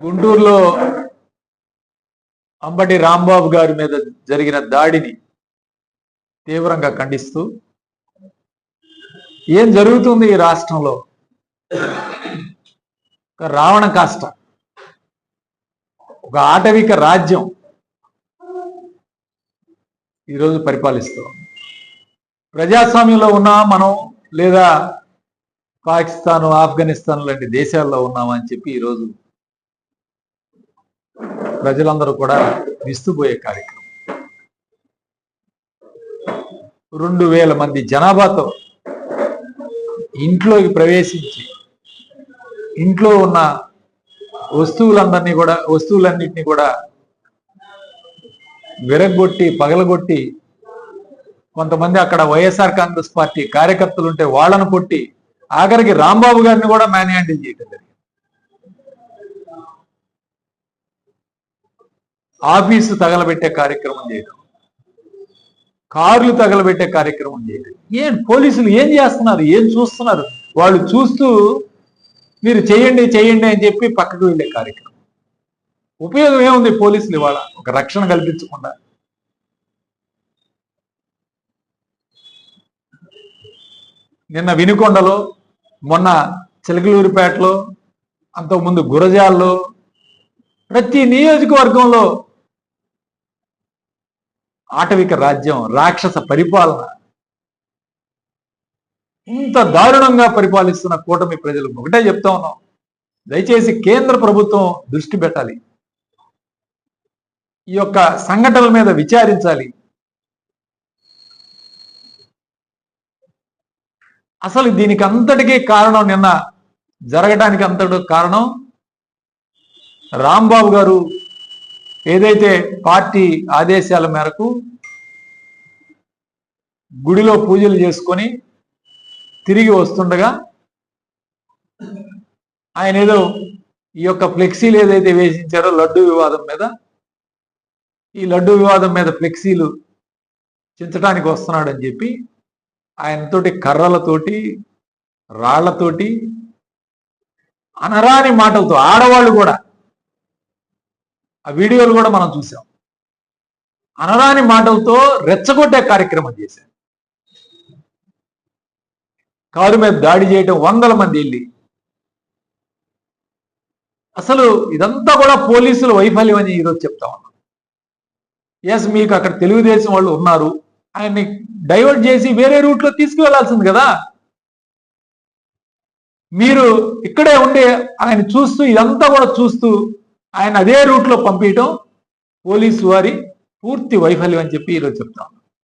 గుంటూరులో అంబటి రాంబాబు గారి మీద జరిగిన దాడిని తీవ్రంగా ఖండిస్తూ ఏం జరుగుతుంది ఈ రాష్ట్రంలో? ఒక రావణ కాష్ట, ఒక ఆటవిక రాజ్యం ఈరోజు పరిపాలిస్తాం. ప్రజాస్వామ్యంలో ఉన్నా మనం, లేదా పాకిస్తాన్, ఆఫ్ఘనిస్తాన్ లాంటి దేశాల్లో ఉన్నామని చెప్పి ఈరోజు ప్రజలందరూ కూడా విస్తుపోయే కార్యక్రమం. 2000 మంది జనాభాతో ఇంట్లోకి ప్రవేశించి ఇంట్లో ఉన్న వస్తువులన్నింటినీ కూడా విరగొట్టి, పగలగొట్టి, కొంతమంది అక్కడ వైఎస్ఆర్ కాంగ్రెస్ పార్టీ కార్యకర్తలు ఉంటే వాళ్ళను కొట్టి, ఆఖరికి రాంబాబు గారిని కూడా మ్యాన్ హ్యాండిల్ చేయటం జరిగింది. ఆఫీసు తగలబెట్టే కార్యక్రమం చేయడం, కార్లు తగలబెట్టే కార్యక్రమం చేయడం. పోలీసులు ఏం చేస్తున్నారు? ఏం చూస్తున్నారు? వాళ్ళు చూస్తూ మీరు చేయండి చేయండి అని చెప్పి పక్కకు వెళ్ళే కార్యక్రమం. ఉపయోగం ఏముంది పోలీసులు ఇవాళ ఒక రక్షణ కల్పించకుండా? నిన్న వినుకొండలో, మొన్న చిలకలూరిపేటలో, అంతకుముందు గురజాల్లో, ప్రతి నియోజకవర్గంలో ఆటవిక రాజ్యం, రాక్షస పరిపాలన, ఇంత దారుణంగా పరిపాలిస్తున్న కూటమి ప్రజలు ఒకటే చెప్తా ఉన్నాం, దయచేసి కేంద్ర ప్రభుత్వం దృష్టి పెట్టాలి, ఈ యొక్క సంఘటనల మీద విచారించాలి. అసలు దీనికి అంతటికీ కారణం, నిన్న జరగడానికి అంతటి కారణం రాంబాబు గారు ఏదైతే పార్టీ ఆదేశాల మేరకు గుడిలో పూజలు చేసుకొని తిరిగి వస్తుండగా ఆయన ఏదో ఈ యొక్క ఫ్లెక్సీలు ఏదైతే వేసించారో లడ్డు వివాదం మీద, ఈ లడ్డు వివాదం మీద ఫ్లెక్సీలు చించడానికి వస్తున్నాడని చెప్పి ఆయనతోటి కర్రలతోటి, రాళ్లతోటి, అనరాని మాటలతో, ఆడవాళ్ళు కూడా, ఆ వీడియోలు కూడా మనం చూసాం, అనరాని మాటలతో రెచ్చగొట్టే కార్యక్రమం చేశారు. కారు మీద దాడి చేయటం, 100 మంది వెళ్ళి. అసలు ఇదంతా కూడా పోలీసుల వైఫల్యం అని ఈరోజు చెప్తా ఉన్నాం. ఎస్, మీకు అక్కడ తెలుగుదేశం వాళ్ళు ఉన్నారు, ఆయన్ని డైవర్ట్ చేసి వేరే రూట్లో తీసుకువెళ్లాల్సింది కదా. మీరు ఇక్కడే ఉండి ఆయన చూస్తూ, ఇదంతా కూడా చూస్తూ ఆయన అదే రూట్లో పంపించడం పోలీసు వారి పూర్తి వైఫల్యం అని చెప్పి ఈరోజు చెప్తాం.